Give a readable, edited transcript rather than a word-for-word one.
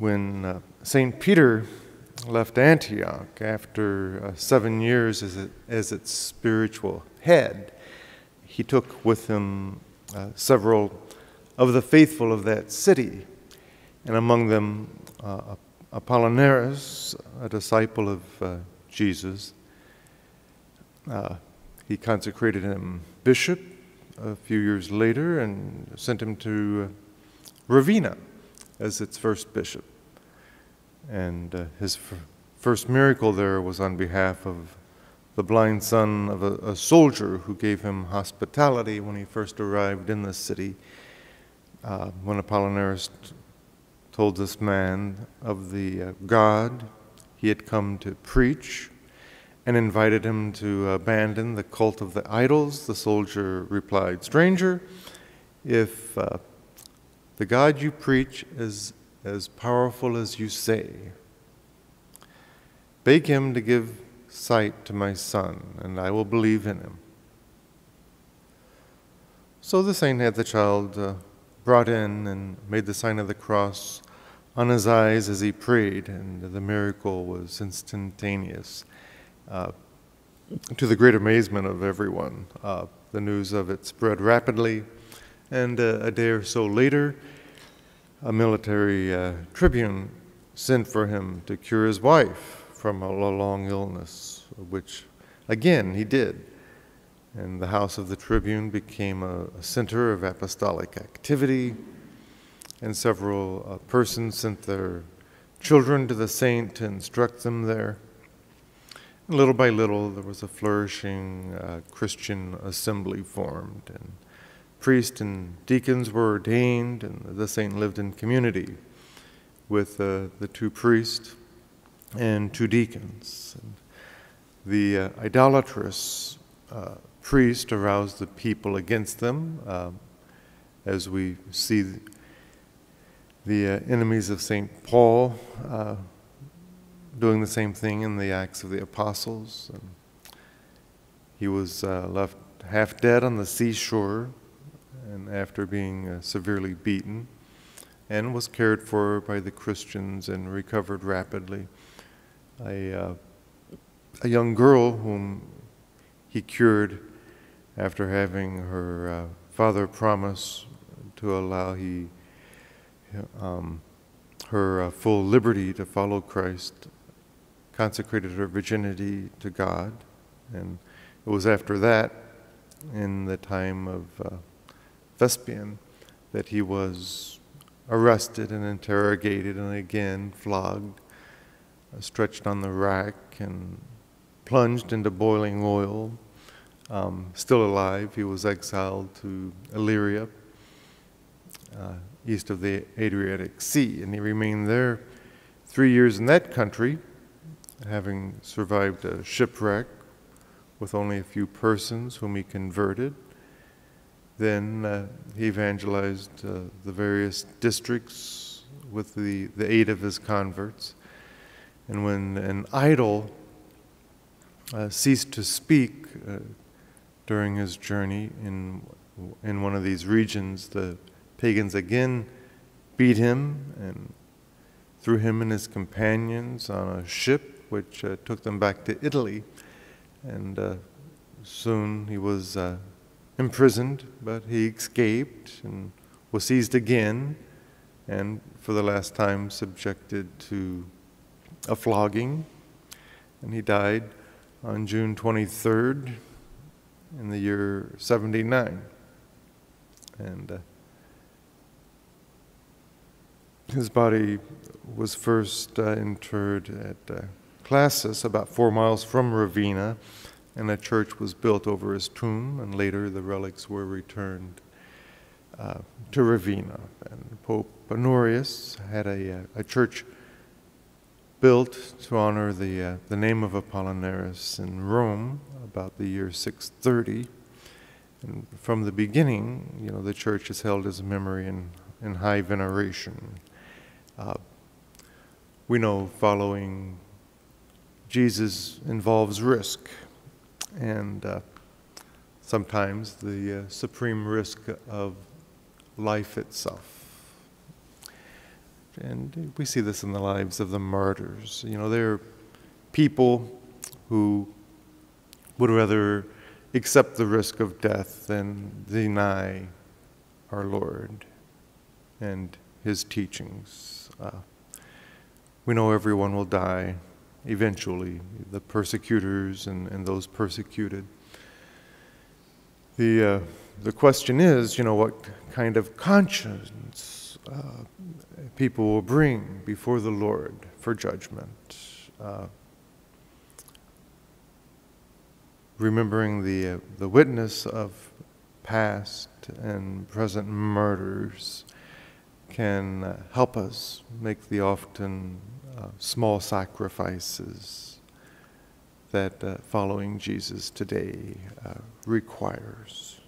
when St. Peter left Antioch after 7 years as its spiritual head, he took with him several of the faithful of that city, and among them Apollinaris, a disciple of Jesus. He consecrated him bishop a few years later and sent him to Ravenna as its first bishop. And his first miracle there was on behalf of the blind son of a soldier who gave him hospitality when he first arrived in the city. When Apollinaris told this man of the God he had come to preach and invited him to abandon the cult of the idols, the soldier replied, "Stranger, if the God you preach is as powerful as you say, beg him to give sight to my son, and I will believe in him." So the saint had the child brought in and made the sign of the cross on his eyes as he prayed, and the miracle was instantaneous. To the great amazement of everyone, the news of it spread rapidly, and a day or so later, a military tribune sent for him to cure his wife from a long illness, which, again, he did. And the house of the tribune became a center of apostolic activity, and several persons sent their children to the saint to instruct them there. And little by little, there was a flourishing Christian assembly formed, and priests and deacons were ordained, and the saint lived in community with the 2 priests and 2 deacons. And the idolatrous priest aroused the people against them, as we see the enemies of St. Paul doing the same thing in the Acts of the Apostles. And he was left half dead on the seashore, and after being severely beaten, and was cared for by the Christians and recovered rapidly. A young girl whom he cured after having her father promise to allow her full liberty to follow Christ, consecrated her virginity to God. And it was after that, in the time of Vespasian, that he was arrested and interrogated and again flogged, stretched on the rack and plunged into boiling oil. Still alive, he was exiled to Illyria, east of the Adriatic Sea, and he remained there 3 years in that country, having survived a shipwreck with only a few persons whom he converted. Then he evangelized the various districts with the aid of his converts. And when an idol ceased to speak during his journey in one of these regions, the pagans again beat him and threw him and his companions on a ship which took them back to Italy. And soon he was imprisoned, but he escaped and was seized again, and for the last time subjected to a flogging. And he died on June 23rd in the year 79. And his body was first interred at Classis, about 4 miles from Ravenna, and a church was built over his tomb, and later the relics were returned to Ravenna. And Pope Honorius had a church built to honor the name of Apollinaris in Rome about the year 630. And from the beginning, the church is held his memory in high veneration. We know following Jesus involves risk, and sometimes the supreme risk of life itself. And we see this in the lives of the martyrs. You know, they're people who would rather accept the risk of death than deny our Lord and his teachings. We know everyone will die eventually, the persecutors and those persecuted. The question is, you know, what kind of conscience people will bring before the Lord for judgment. Remembering the witness of past and present martyrs can help us make the often small sacrifices that following Jesus today requires.